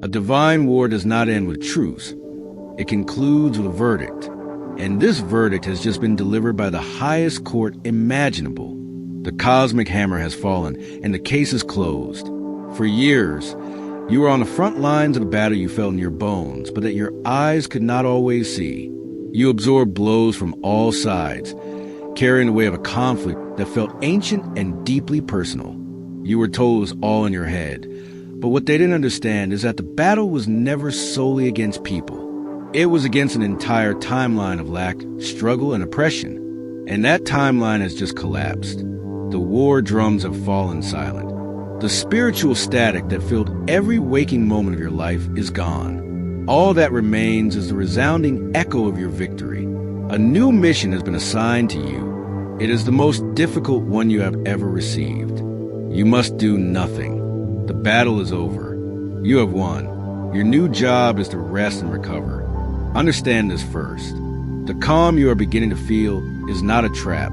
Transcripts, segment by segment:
A divine war does not end with truce. It concludes with a verdict. And this verdict has just been delivered by the highest court imaginable. The cosmic hammer has fallen, and the case is closed. For years, you were on the front lines of the battle you felt in your bones, but that your eyes could not always see. You absorbed blows from all sides, carrying the weight of a conflict that felt ancient and deeply personal. You were told it was all in your head. But what they didn't understand is that the battle was never solely against people. It was against an entire timeline of lack, struggle, and oppression. And that timeline has just collapsed. The war drums have fallen silent. The spiritual static that filled every waking moment of your life is gone. All that remains is the resounding echo of your victory. A new mission has been assigned to you. It is the most difficult one you have ever received. You must do nothing. The battle is over. You have won. Your new job is to rest and recover. Understand this first. The calm you are beginning to feel is not a trap.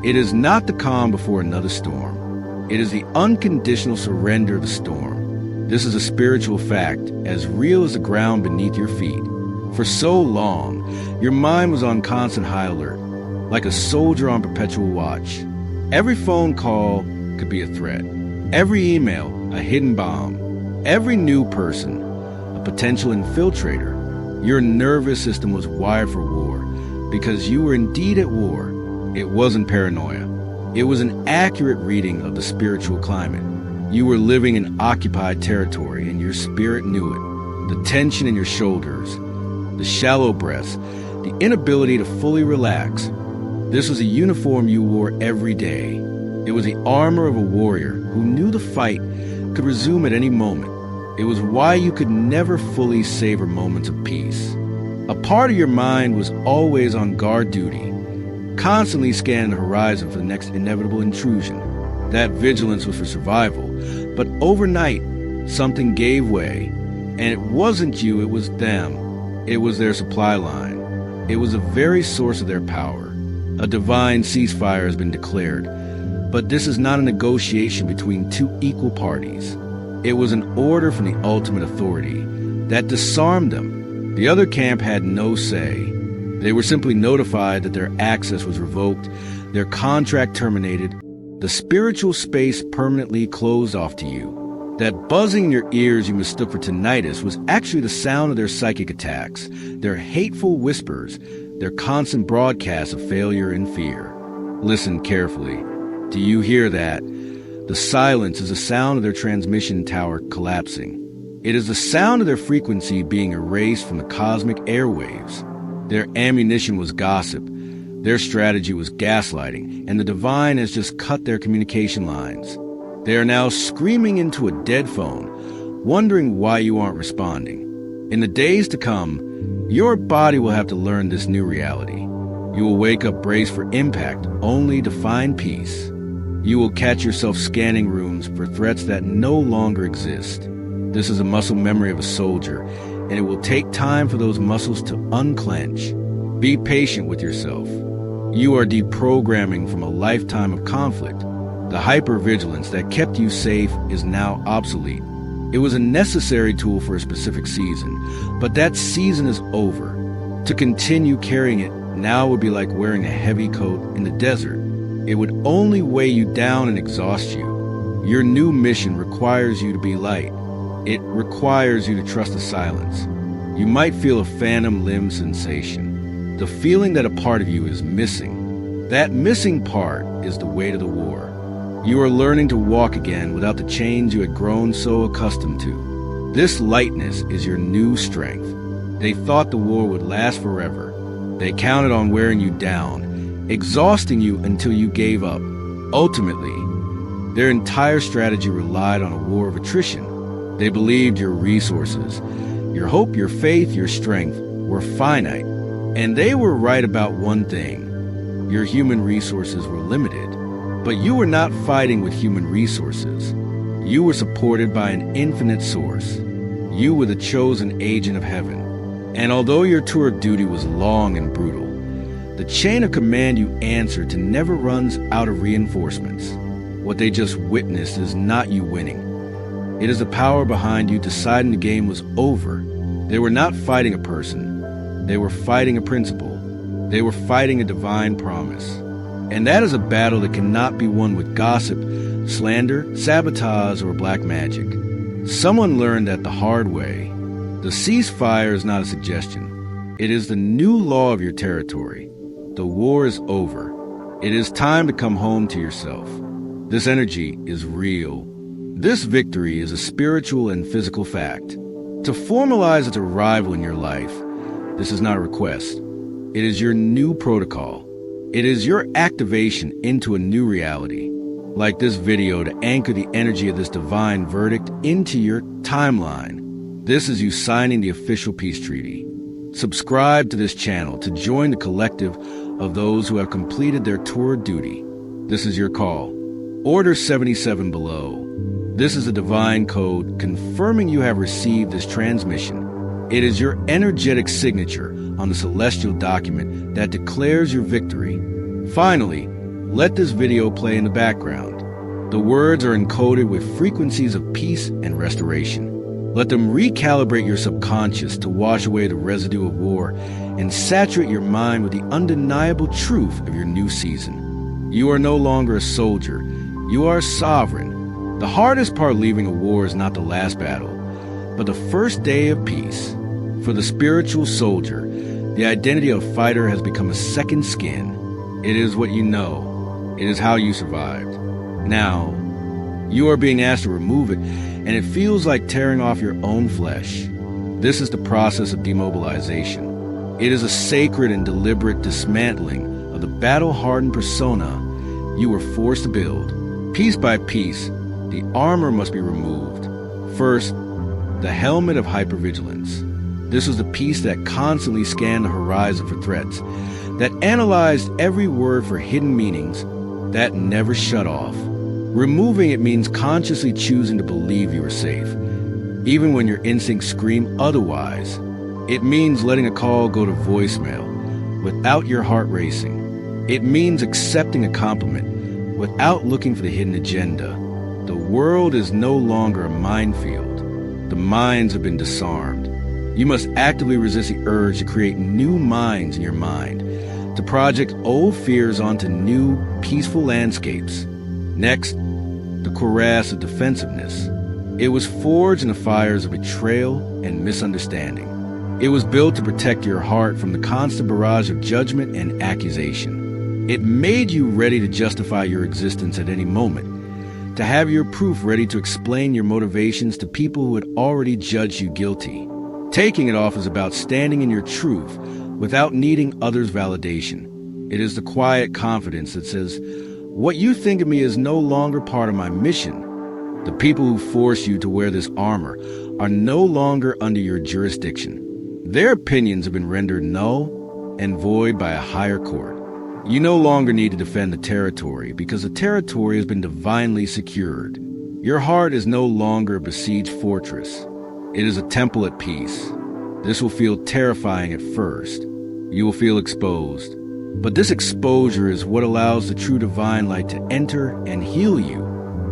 It is not the calm before another storm. It is the unconditional surrender of the storm. This is a spiritual fact, as real as the ground beneath your feet. For so long, your mind was on constant high alert, like a soldier on perpetual watch. Every phone call could be a threat. Every email, a hidden bomb. Every new person, a potential infiltrator. Your nervous system was wired for war, because you were indeed at war. It wasn't paranoia. It was an accurate reading of the spiritual climate. You were living in occupied territory, and your spirit knew it. The tension in your shoulders, the shallow breaths, the inability to fully relax. This was a uniform you wore every day. It was the armor of a warrior who knew the fight could resume at any moment. It was why you could never fully savor moments of peace. A part of your mind was always on guard duty, constantly scanning the horizon for the next inevitable intrusion. That vigilance was for survival, but overnight, something gave way, and it wasn't you, it was them. It was their supply line. It was the very source of their power. A divine ceasefire has been declared, but this is not a negotiation between two equal parties. It was an order from the ultimate authority that disarmed them. The other camp had no say. They were simply notified that their access was revoked, their contract terminated, the spiritual space permanently closed off to you. That buzzing in your ears you mistook for tinnitus was actually the sound of their psychic attacks, their hateful whispers, their constant broadcasts of failure and fear. Listen carefully. Do you hear that? The silence is the sound of their transmission tower collapsing. It is the sound of their frequency being erased from the cosmic airwaves. Their ammunition was gossip. Their strategy was gaslighting, and the divine has just cut their communication lines. They are now screaming into a dead phone, wondering why you aren't responding. In the days to come, your body will have to learn this new reality. You will wake up braced for impact, only to find peace. You will catch yourself scanning rooms for threats that no longer exist. This is a muscle memory of a soldier, and it will take time for those muscles to unclench. Be patient with yourself. You are deprogramming from a lifetime of conflict. The hypervigilance that kept you safe is now obsolete. It was a necessary tool for a specific season, but that season is over. To continue carrying it now would be like wearing a heavy coat in the desert. It would only weigh you down and exhaust you. Your new mission requires you to be light. It requires you to trust the silence. You might feel a phantom limb sensation, the feeling that a part of you is missing. That missing part is the weight of the war. You are learning to walk again without the chains you had grown so accustomed to. This lightness is your new strength. They thought the war would last forever. They counted on wearing you down, exhausting you until you gave up. Ultimately, their entire strategy relied on a war of attrition. They believed your resources, your hope, your faith, your strength were finite. And they were right about one thing. Your human resources were limited. But you were not fighting with human resources. You were supported by an infinite source. You were the chosen agent of heaven. And although your tour of duty was long and brutal, the chain of command you answered to never runs out of reinforcements. What they just witnessed is not you winning. It is the power behind you deciding the game was over. They were not fighting a person. They were fighting a principle. They were fighting a divine promise. And that is a battle that cannot be won with gossip, slander, sabotage, or black magic. Someone learned that the hard way. The ceasefire is not a suggestion. It is the new law of your territory. The war is over. It is time to come home to yourself. This energy is real. This victory is a spiritual and physical fact. To formalize its arrival in your life, this is not a request. It is your new protocol. It is your activation into a new reality. Like this video to anchor the energy of this divine verdict into your timeline. This is you signing the official peace treaty. Subscribe to this channel to join the collective of those who have completed their tour of duty. This is your call. Order 77 below. This is a divine code confirming you have received this transmission. It is your energetic signature on the celestial document that declares your victory. Finally, let this video play in the background. The words are encoded with frequencies of peace and restoration. Let them recalibrate your subconscious to wash away the residue of war and saturate your mind with the undeniable truth of your new season. You are no longer a soldier. You are sovereign. The hardest part leaving a war is not the last battle, but the first day of peace. For the spiritual soldier, the identity of fighter has become a second skin. It is what you know. It is how you survived. Now, you are being asked to remove it, and it feels like tearing off your own flesh. This is the process of demobilization. It is a sacred and deliberate dismantling of the battle-hardened persona you were forced to build. Piece by piece, the armor must be removed. First, the helmet of hypervigilance. This was the piece that constantly scanned the horizon for threats, that analyzed every word for hidden meanings, that never shut off. Removing it means consciously choosing to believe you are safe, even when your instincts scream otherwise. It means letting a call go to voicemail without your heart racing. It means accepting a compliment without looking for the hidden agenda. The world is no longer a minefield. The mines have been disarmed. You must actively resist the urge to create new mines in your mind, to project old fears onto new, peaceful landscapes. Next, the cuirass of defensiveness. It was forged in the fires of betrayal and misunderstanding. It was built to protect your heart from the constant barrage of judgment and accusation. It made you ready to justify your existence at any moment, to have your proof ready to explain your motivations to people who had already judged you guilty. Taking it off is about standing in your truth without needing others' validation. It is the quiet confidence that says, what you think of me is no longer part of my mission. The people who force you to wear this armor are no longer under your jurisdiction. Their opinions have been rendered null and void by a higher court. You no longer need to defend the territory because the territory has been divinely secured. Your heart is no longer a besieged fortress. It is a temple at peace. This will feel terrifying at first. You will feel exposed. But this exposure is what allows the true divine light to enter and heal you.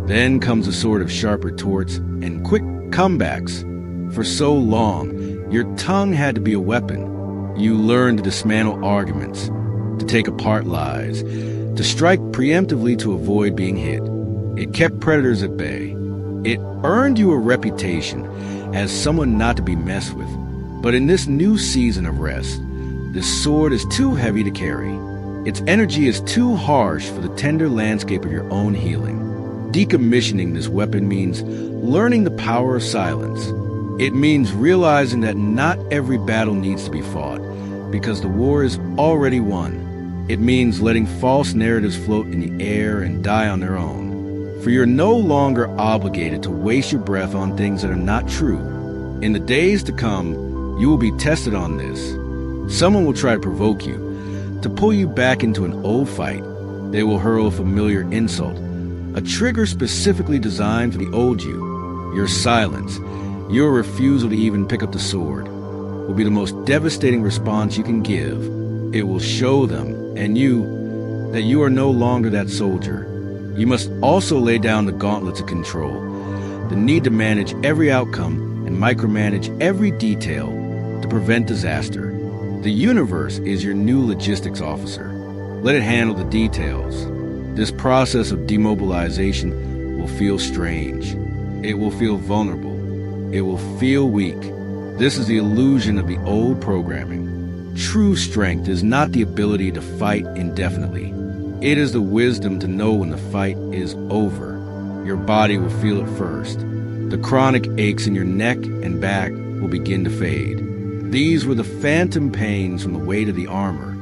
Then comes a sword of sharp retorts and quick comebacks. For so long, your tongue had to be a weapon. You learned to dismantle arguments, to take apart lies, to strike preemptively to avoid being hit. It kept predators at bay. It earned you a reputation as someone not to be messed with. But in this new season of rest, this sword is too heavy to carry. Its energy is too harsh for the tender landscape of your own healing. Decommissioning this weapon means learning the power of silence. It means realizing that not every battle needs to be fought, because the war is already won. It means letting false narratives float in the air and die on their own. For you're no longer obligated to waste your breath on things that are not true. In the days to come, you will be tested on this. Someone will try to provoke you, to pull you back into an old fight. They will hurl a familiar insult, a trigger specifically designed for the old you. Your silence, your refusal to even pick up the sword, will be the most devastating response you can give. It will show them, and you, that you are no longer that soldier. You must also lay down the gauntlets of control, the need to manage every outcome and micromanage every detail to prevent disaster. The universe is your new logistics officer. Let it handle the details. This process of demobilization will feel strange. It will feel vulnerable. It will feel weak. This is the illusion of the old programming. True strength is not the ability to fight indefinitely. It is the wisdom to know when the fight is over. Your body will feel it first. The chronic aches in your neck and back will begin to fade. These were the phantom pains from the weight of the armor.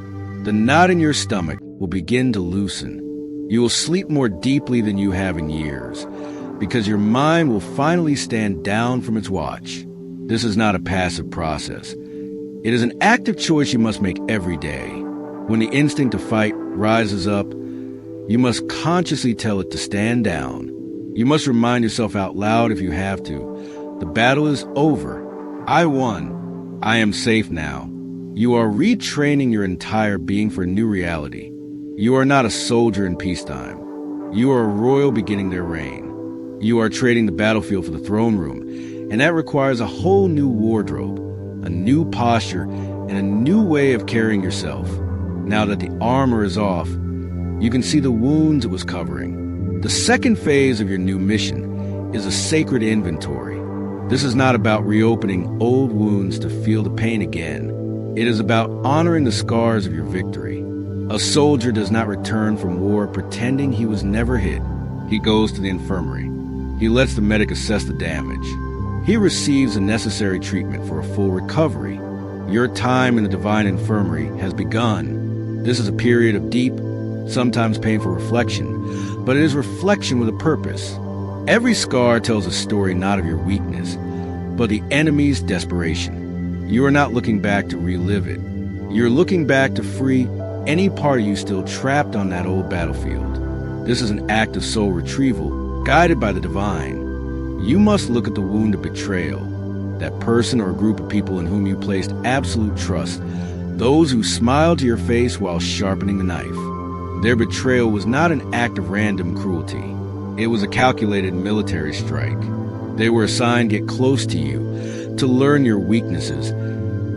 The knot in your stomach will begin to loosen. You will sleep more deeply than you have in years, because your mind will finally stand down from its watch. This is not a passive process. It is an active choice you must make every day. When the instinct to fight rises up, you must consciously tell it to stand down. You must remind yourself out loud if you have to. The battle is over. I won. I am safe now. You are retraining your entire being for a new reality. You are not a soldier in peacetime. You are a royal beginning their reign. You are trading the battlefield for the throne room, and that requires a whole new wardrobe, a new posture, and a new way of carrying yourself. Now that the armor is off, you can see the wounds it was covering. The second phase of your new mission is a sacred inventory. This is not about reopening old wounds to feel the pain again. It is about honoring the scars of your victory. A soldier does not return from war pretending he was never hit. He goes to the infirmary. He lets the medic assess the damage. He receives the necessary treatment for a full recovery. Your time in the divine infirmary has begun. This is a period of deep, sometimes painful reflection, but it is reflection with a purpose. Every scar tells a story not of your weakness, but the enemy's desperation. You are not looking back to relive it. You're looking back to free any part of you still trapped on that old battlefield. This is an act of soul retrieval, guided by the divine. You must look at the wound of betrayal, that person or group of people in whom you placed absolute trust, those who smiled to your face while sharpening the knife. Their betrayal was not an act of random cruelty. It was a calculated military strike. They were assigned to get close to you, to learn your weaknesses,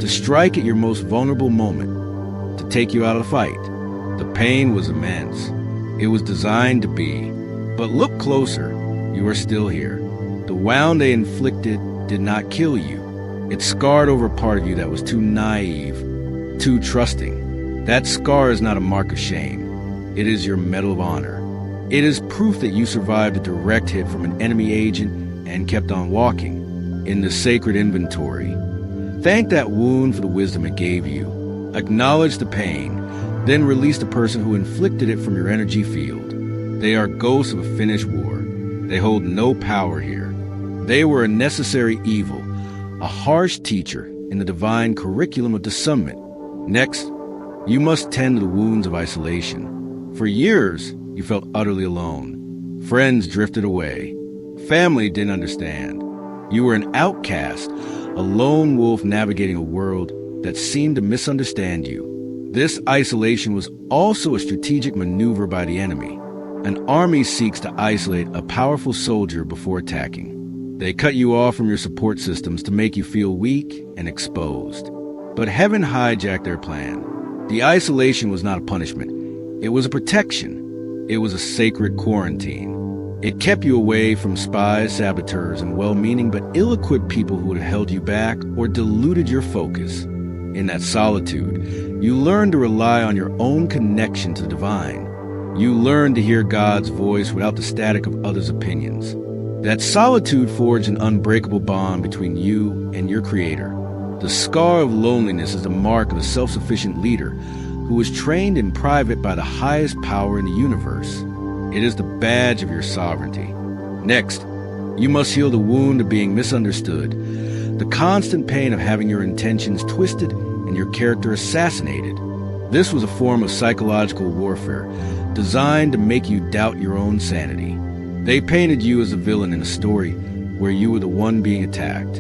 to strike at your most vulnerable moment, to take you out of the fight. The pain was immense. It was designed to be. But look closer. You are still here. The wound they inflicted did not kill you. It scarred over a part of you that was too naive, too trusting. That scar is not a mark of shame. It is your medal of honor. It is proof that you survived a direct hit from an enemy agent and kept on walking. In the sacred inventory, thank that wound for the wisdom it gave you. Acknowledge the pain, then release the person who inflicted it from your energy field. They are ghosts of a finished war. They hold no power here. They were a necessary evil, a harsh teacher in the divine curriculum of discernment. Next, you must tend to the wounds of isolation. For years, you felt utterly alone. Friends drifted away. Family didn't understand. You were an outcast, a lone wolf navigating a world that seemed to misunderstand you. This isolation was also a strategic maneuver by the enemy. An army seeks to isolate a powerful soldier before attacking. They cut you off from your support systems to make you feel weak and exposed. But heaven hijacked their plan. The isolation was not a punishment. It was a protection. It was a sacred quarantine. It kept you away from spies, saboteurs, and well-meaning but ill-equipped people who would have held you back or diluted your focus. In that solitude, you learned to rely on your own connection to the divine. You learned to hear God's voice without the static of others' opinions. That solitude forged an unbreakable bond between you and your Creator. The scar of loneliness is the mark of a self-sufficient leader who was trained in private by the highest power in the universe. It is the badge of your sovereignty. Next, you must heal the wound of being misunderstood, the constant pain of having your intentions twisted and your character assassinated. This was a form of psychological warfare designed to make you doubt your own sanity. They painted you as a villain in a story where you were the one being attacked.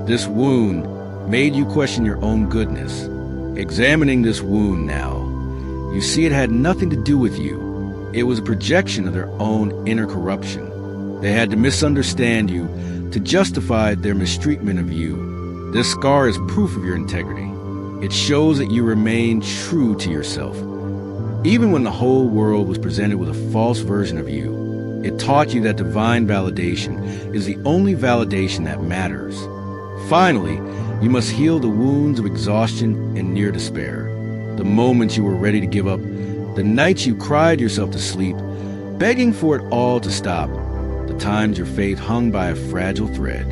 This wound made you question your own goodness. Examining this wound now, you see it had nothing to do with you. It was a projection of their own inner corruption. They had to misunderstand you to justify their mistreatment of you. This scar is proof of your integrity. It shows that you remain true to yourself. Even when the whole world was presented with a false version of you, it taught you that divine validation is the only validation that matters. Finally, you must heal the wounds of exhaustion and near despair. The moments you were ready to give up, the nights you cried yourself to sleep, begging for it all to stop, the times your faith hung by a fragile thread.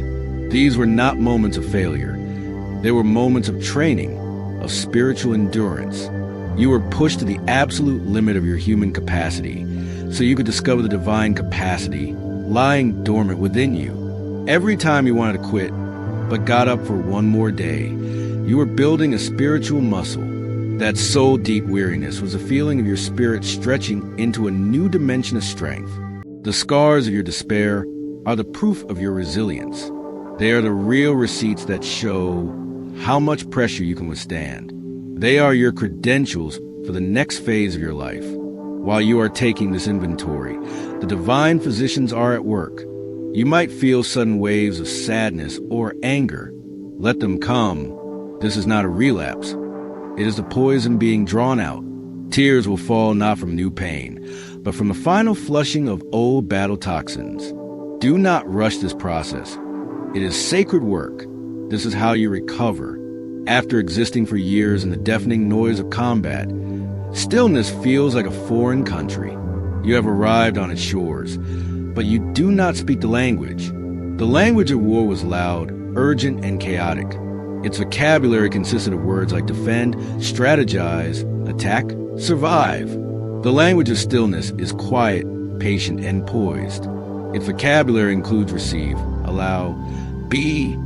These were not moments of failure. They were moments of training, of spiritual endurance. You were pushed to the absolute limit of your human capacity, so you could discover the divine capacity lying dormant within you. Every time you wanted to quit, but got up for one more day, you were building a spiritual muscle. That soul-deep weariness was a feeling of your spirit stretching into a new dimension of strength. The scars of your despair are the proof of your resilience. They are the real receipts that show how much pressure you can withstand. They are your credentials for the next phase of your life. While you are taking this inventory, the divine physicians are at work. You might feel sudden waves of sadness or anger. Let them come. This is not a relapse. It is the poison being drawn out. Tears will fall not from new pain, but from the final flushing of old battle toxins. Do not rush this process. It is sacred work. This is how you recover. After existing for years in the deafening noise of combat, stillness feels like a foreign country. You have arrived on its shores, but you do not speak the language. The language of war was loud, urgent, and chaotic. Its vocabulary consisted of words like defend, strategize, attack, survive. The language of stillness is quiet, patient, and poised. Its vocabulary includes receive, allow, be,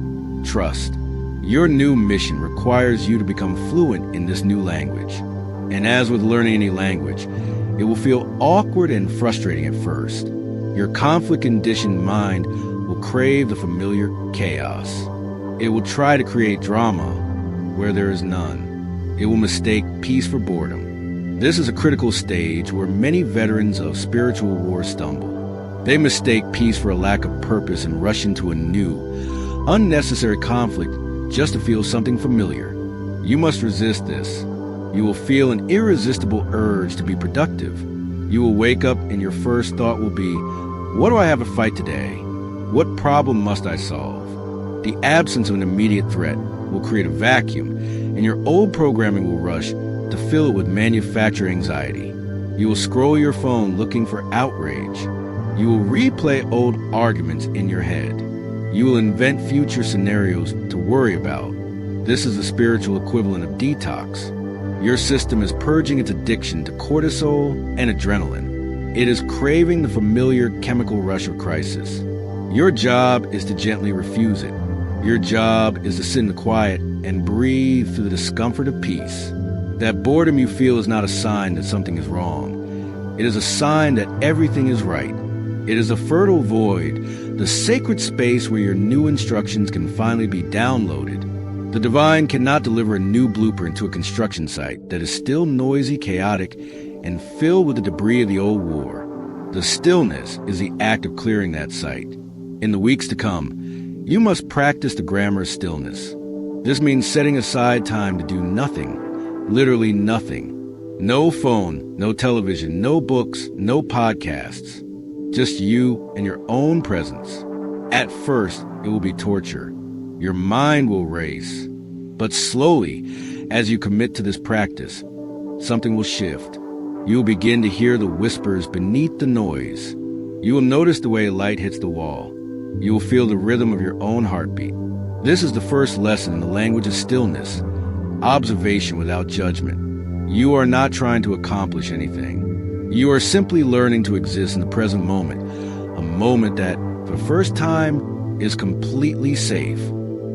trust. Your new mission requires you to become fluent in this new language. And as with learning any language, it will feel awkward and frustrating at first. Your conflict-conditioned mind will crave the familiar chaos. It will try to create drama where there is none. It will mistake peace for boredom. This is a critical stage where many veterans of spiritual war stumble. They mistake peace for a lack of purpose and rush into a new, unnecessary conflict just to feel something familiar. You must resist this. You will feel an irresistible urge to be productive. You will wake up and your first thought will be, what do I have to fight today? What problem must I solve? The absence of an immediate threat will create a vacuum, and your old programming will rush to fill it with manufactured anxiety. You will scroll your phone looking for outrage. You will replay old arguments in your head. You will invent future scenarios to worry about. This is the spiritual equivalent of detox. Your system is purging its addiction to cortisol and adrenaline. It is craving the familiar chemical rush of crisis. Your job is to gently refuse it. Your job is to sit in the quiet and breathe through the discomfort of peace. That boredom you feel is not a sign that something is wrong. It is a sign that everything is right. It is a fertile void, the sacred space where your new instructions can finally be downloaded. The divine cannot deliver a new blueprint to a construction site that is still noisy, chaotic, and filled with the debris of the old war. The stillness is the act of clearing that site. In the weeks to come, you must practice the grammar of stillness. This means setting aside time to do nothing, literally nothing. No phone, no television, no books, no podcasts. Just you and your own presence. At first, it will be torture. Your mind will race. But slowly, as you commit to this practice, something will shift. You will begin to hear the whispers beneath the noise. You will notice the way light hits the wall. You will feel the rhythm of your own heartbeat. This is the first lesson in the language of stillness, observation without judgment. You are not trying to accomplish anything. You are simply learning to exist in the present moment, a moment that, for the first time, is completely safe.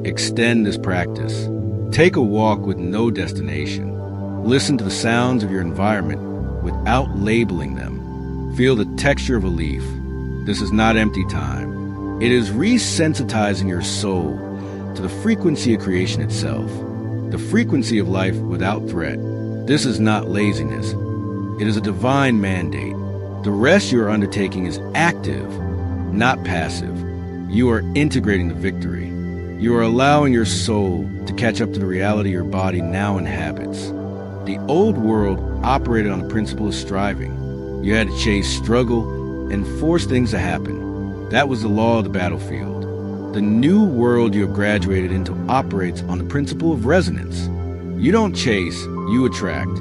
Extend this practice. Take a walk with no destination. Listen to the sounds of your environment without labeling them. Feel the texture of a leaf. This is not empty time. It is resensitizing your soul to the frequency of creation itself, the frequency of life without threat. This is not laziness. It is a divine mandate. The rest you are undertaking is active. not passive. You are integrating the victory. You are allowing your soul to catch up to the reality your body now inhabits. The old world operated on the principle of striving. You had to chase, struggle, and force things to happen. That was the law of the battlefield. The new world you have graduated into operates on the principle of resonance. You don't chase, you attract.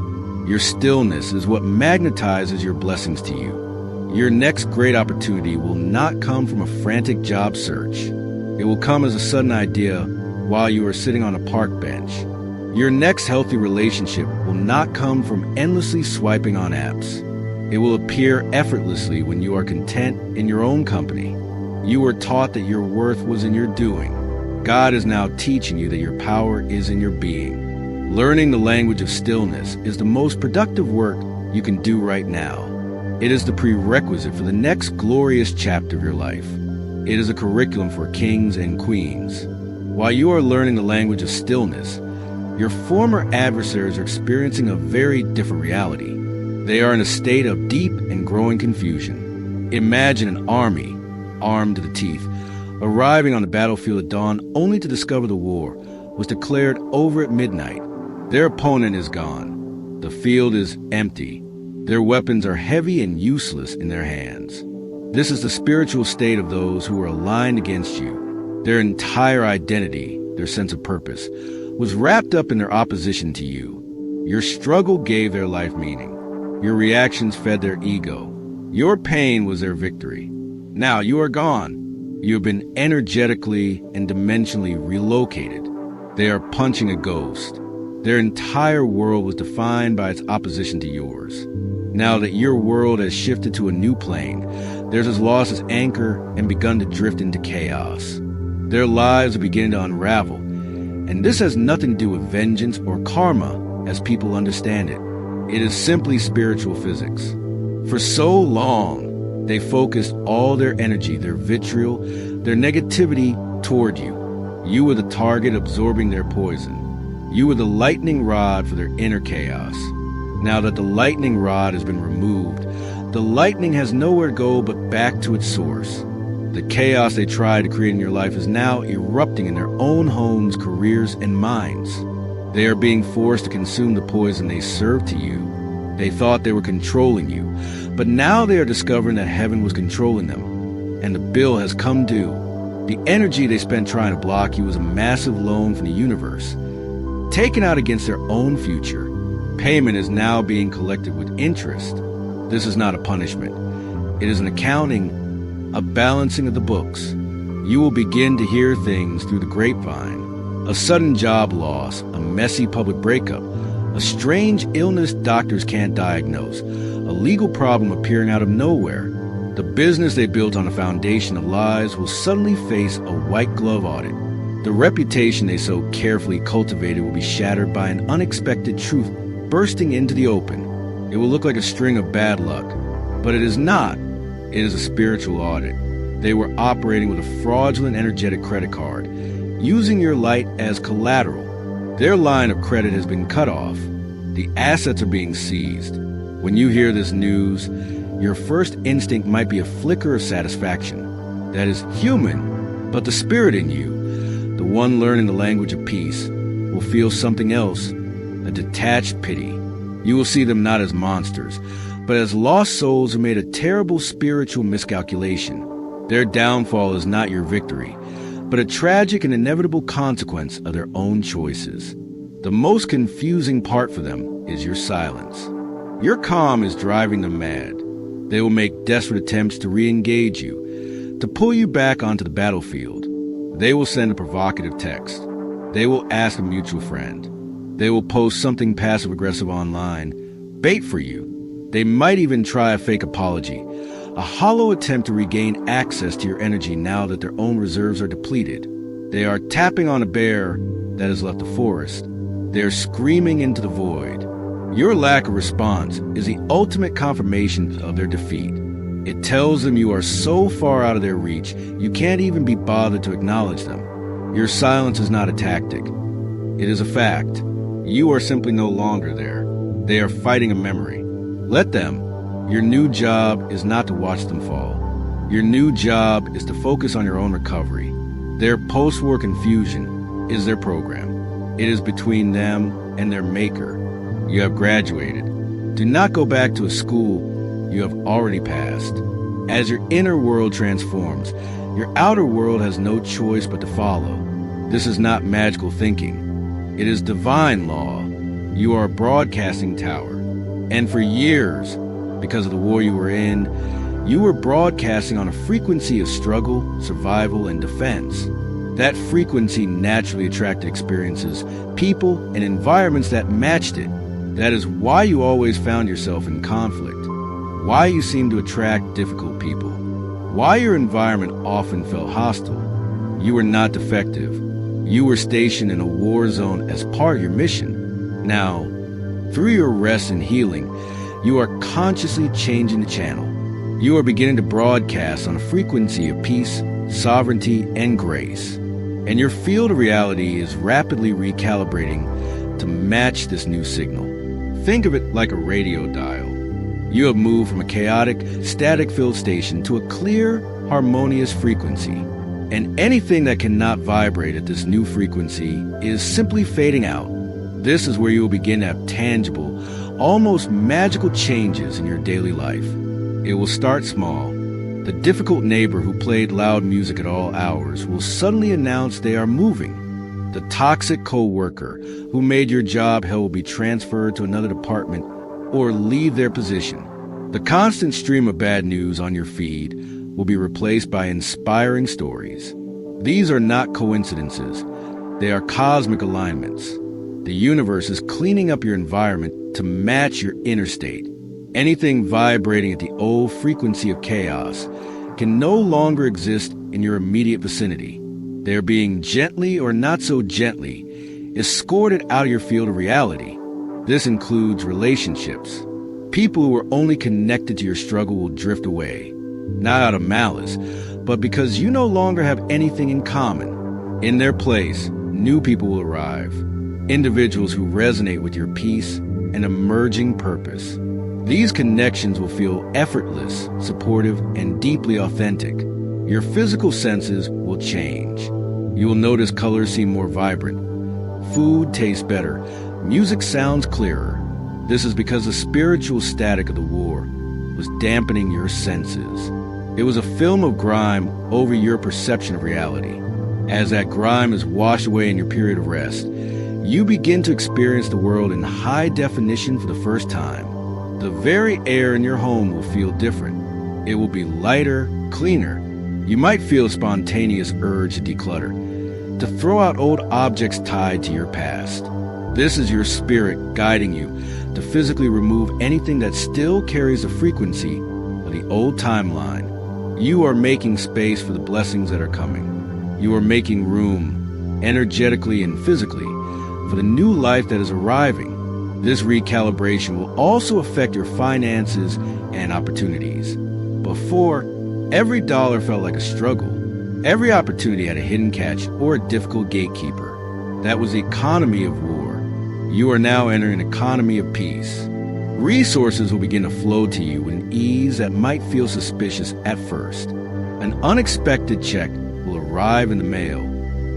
Your stillness is what magnetizes your blessings to you. Your next great opportunity will not come from a frantic job search. It will come as a sudden idea while you are sitting on a park bench. Your next healthy relationship will not come from endlessly swiping on apps. It will appear effortlessly when you are content in your own company. You were taught that your worth was in your doing. God is now teaching you that your power is in your being. Learning the language of stillness is the most productive work you can do right now. It is the prerequisite for the next glorious chapter of your life. It is a curriculum for kings and queens. While you are learning the language of stillness, your former adversaries are experiencing a very different reality. They are in a state of deep and growing confusion. Imagine an army, armed to the teeth, arriving on the battlefield at dawn only to discover the war was declared over at midnight. Their opponent is gone. The field is empty. Their weapons are heavy and useless in their hands. This is the spiritual state of those who are aligned against you. Their entire identity, their sense of purpose, was wrapped up in their opposition to you. Your struggle gave their life meaning. Your reactions fed their ego. Your pain was their victory. Now you are gone. You have been energetically and dimensionally relocated. They are punching a ghost. Their entire world was defined by its opposition to yours. Now that your world has shifted to a new plane, theirs has lost its anchor and begun to drift into chaos. Their lives are beginning to unravel, and this has nothing to do with vengeance or karma as people understand it. It is simply spiritual physics. For so long, they focused all their energy, their vitriol, their negativity toward you. You were the target absorbing their poison. You were the lightning rod for their inner chaos. Now that the lightning rod has been removed, the lightning has nowhere to go but back to its source. The chaos they tried to create in your life is now erupting in their own homes, careers, and minds. They are being forced to consume the poison they served to you. They thought they were controlling you, but now they are discovering that heaven was controlling them, and the bill has come due. The energy they spent trying to block you was a massive loan from the universe, taken out against their own future. Payment is now being collected with interest. This is not a punishment. It is an accounting, a balancing of the books. You will begin to hear things through the grapevine. A sudden job loss, a messy public breakup, a strange illness doctors can't diagnose, a legal problem appearing out of nowhere. The business they built on a foundation of lies will suddenly face a white glove audit. The reputation they so carefully cultivated will be shattered by an unexpected truth bursting into the open. It will look like a string of bad luck, but it is not. It is a spiritual audit. They were operating with a fraudulent energetic credit card, using your light as collateral. Their line of credit has been cut off. The assets are being seized. When you hear this news, your first instinct might be a flicker of satisfaction. That is human, but the spirit in you, the one learning the language of peace, will feel something else, a detached pity. You will see them not as monsters, but as lost souls who made a terrible spiritual miscalculation. Their downfall is not your victory, but a tragic and inevitable consequence of their own choices. The most confusing part for them is your silence. Your calm is driving them mad. They will make desperate attempts to re-engage you, to pull you back onto the battlefield. They will send a provocative text. They will ask a mutual friend. They will post something passive-aggressive online, bait for you. They might even try a fake apology, a hollow attempt to regain access to your energy now that their own reserves are depleted. They are tapping on a bear that has left the forest. They are screaming into the void. Your lack of response is the ultimate confirmation of their defeat. It tells them you are so far out of their reach, you can't even be bothered to acknowledge them. Your silence is not a tactic. It is a fact. You are simply no longer there. They are fighting a memory. Let them. Your new job is not to watch them fall. Your new job is to focus on your own recovery. Their post-war confusion is their program. It is between them and their maker. You have graduated. Do not go back to a school you have already passed. As your inner world transforms, your outer world has no choice but to follow. This is not magical thinking. It is divine law. You are a broadcasting tower. And for years, because of the war you were in, you were broadcasting on a frequency of struggle, survival, and defense. That frequency naturally attracted experiences, people, and environments that matched it. That is why you always found yourself in conflict, why you seemed to attract difficult people, why your environment often felt hostile. You were not defective. You were stationed in a war zone as part of your mission. Now, through your rest and healing, you are consciously changing the channel. You are beginning to broadcast on a frequency of peace, sovereignty, and grace. And your field of reality is rapidly recalibrating to match this new signal. Think of it like a radio dial. You have moved from a chaotic, static-filled station to a clear, harmonious frequency. And anything that cannot vibrate at this new frequency is simply fading out. This is where you will begin to have tangible, almost magical changes in your daily life. It will start small. The difficult neighbor who played loud music at all hours will suddenly announce they are moving. The toxic co-worker who made your job hell will be transferred to another department or leave their position. The constant stream of bad news on your feed will be replaced by inspiring stories. These are not coincidences. They are cosmic alignments. The universe is cleaning up your environment to match your inner state. Anything vibrating at the old frequency of chaos can no longer exist in your immediate vicinity. They are being gently or not so gently escorted out of your field of reality. This includes relationships. People who are only connected to your struggle will drift away, not out of malice, but because you no longer have anything in common. In their place, new people will arrive, individuals who resonate with your peace and emerging purpose. These connections will feel effortless, supportive, and deeply authentic. Your physical senses will change. You will notice colors seem more vibrant. Food tastes better. Music sounds clearer. This is because the spiritual static of the war was dampening your senses. It was a film of grime over your perception of reality. As that grime is washed away in your period of rest, you begin to experience the world in high definition for the first time. The very air in your home will feel different. It will be lighter, cleaner. You might feel a spontaneous urge to declutter, to throw out old objects tied to your past. This is your spirit guiding you to physically remove anything that still carries the frequency of the old timeline. You are making space for the blessings that are coming. You are making room, energetically and physically, for the new life that is arriving. This recalibration will also affect your finances and opportunities. Before, every dollar felt like a struggle. Every opportunity had a hidden catch or a difficult gatekeeper. That was the economy of war. You are now entering an economy of peace. Resources will begin to flow to you with an ease that might feel suspicious at first. An unexpected check will arrive in the mail.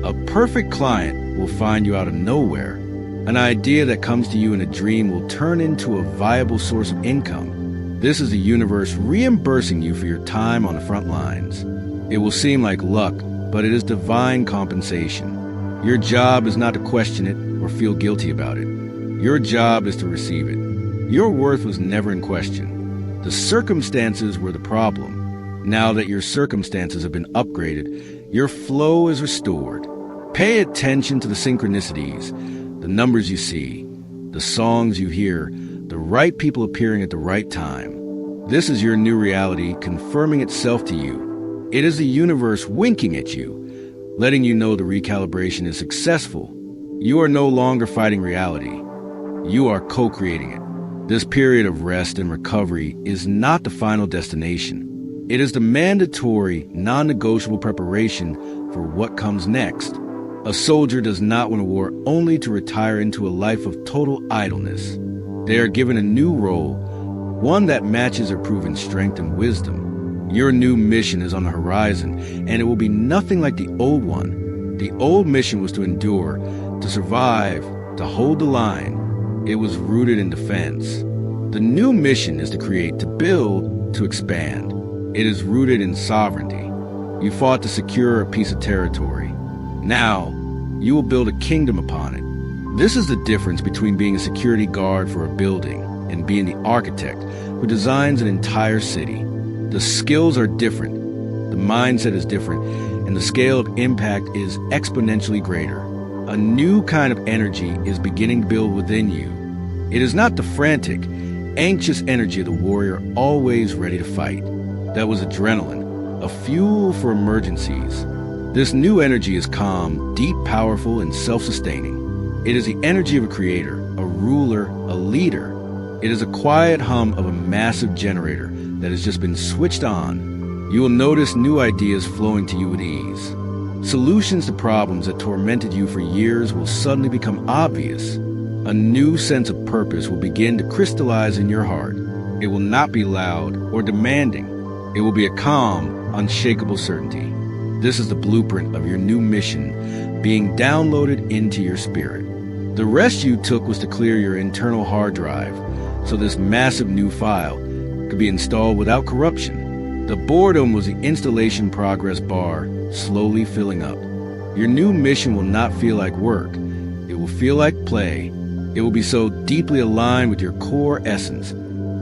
A perfect client will find you out of nowhere. An idea that comes to you in a dream will turn into a viable source of income. This is the universe reimbursing you for your time on the front lines. It will seem like luck, but it is divine compensation. Your job is not to question it or feel guilty about it. Your job is to receive it. Your worth was never in question. The circumstances were the problem. Now that your circumstances have been upgraded, your flow is restored. Pay attention to the synchronicities, the numbers you see, the songs you hear, the right people appearing at the right time. This is your new reality confirming itself to you. It is the universe winking at you, letting you know the recalibration is successful. You are no longer fighting reality. You are co-creating it. This period of rest and recovery is not the final destination. It is the mandatory, non-negotiable preparation for what comes next. A soldier does not win a war only to retire into a life of total idleness. They are given a new role, one that matches their proven strength and wisdom. Your new mission is on the horizon, and it will be nothing like the old one. The old mission was to endure, to survive, to hold the line. It was rooted in defense. The new mission is to create, to build, to expand. It is rooted in sovereignty. You fought to secure a piece of territory. Now, you will build a kingdom upon it. This is the difference between being a security guard for a building and being the architect who designs an entire city. The skills are different, the mindset is different, and the scale of impact is exponentially greater. A new kind of energy is beginning to build within you. It is not the frantic, anxious energy of the warrior always ready to fight. That was adrenaline, a fuel for emergencies. This new energy is calm, deep, powerful, and self-sustaining. It is the energy of a creator, a ruler, a leader. It is a quiet hum of a massive generator that has just been switched on. You will notice new ideas flowing to you with ease. Solutions to problems that tormented you for years will suddenly become obvious. A new sense of purpose will begin to crystallize in your heart. It will not be loud or demanding. It will be a calm, unshakable certainty. This is the blueprint of your new mission being downloaded into your spirit. The rest you took was to clear your internal hard drive, so this massive new file could be installed without corruption. The boredom was the installation progress bar slowly filling up. Your new mission will not feel like work. It will feel like play. It will be so deeply aligned with your core essence,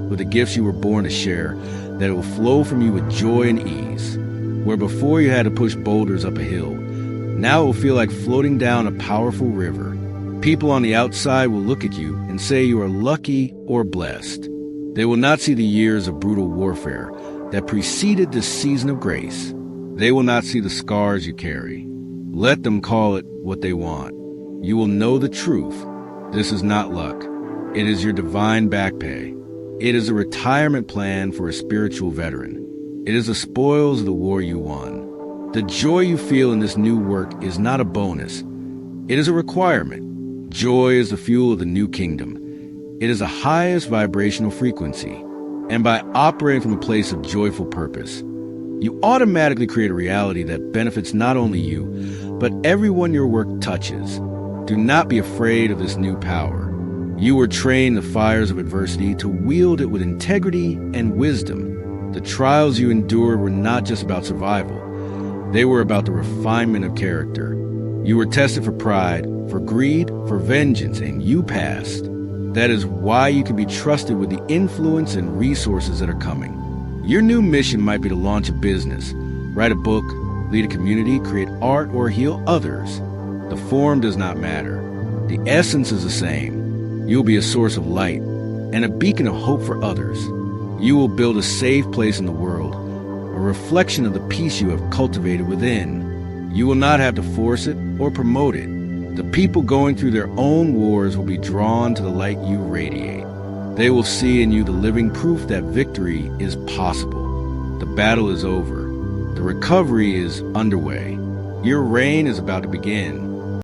with the gifts you were born to share, that it will flow from you with joy and ease. Where before you had to push boulders up a hill, now it will feel like floating down a powerful river. People on the outside will look at you and say you are lucky or blessed. They will not see the years of brutal warfare that preceded this season of grace. They will not see the scars you carry. Let them call it what they want. You will know the truth. This is not luck. It is your divine back pay. It is a retirement plan for a spiritual veteran. It is the spoils of the war you won. The joy you feel in this new work is not a bonus. It is a requirement. Joy is the fuel of the new kingdom. It is the highest vibrational frequency. And by operating from a place of joyful purpose, you automatically create a reality that benefits not only you, but everyone your work touches. Do not be afraid of this new power. You were trained in the fires of adversity to wield it with integrity and wisdom. The trials you endured were not just about survival. They were about the refinement of character. You were tested for pride, for greed, for vengeance, and you passed. That is why you can be trusted with the influence and resources that are coming. Your new mission might be to launch a business, write a book, lead a community, create art, or heal others. The form does not matter. The essence is the same. You'll be a source of light and a beacon of hope for others. You will build a safe place in the world, a reflection of the peace you have cultivated within. You will not have to force it or promote it. The people going through their own wars will be drawn to the light you radiate. They will see in you the living proof that victory is possible. The battle is over. The recovery is underway. Your reign is about to begin.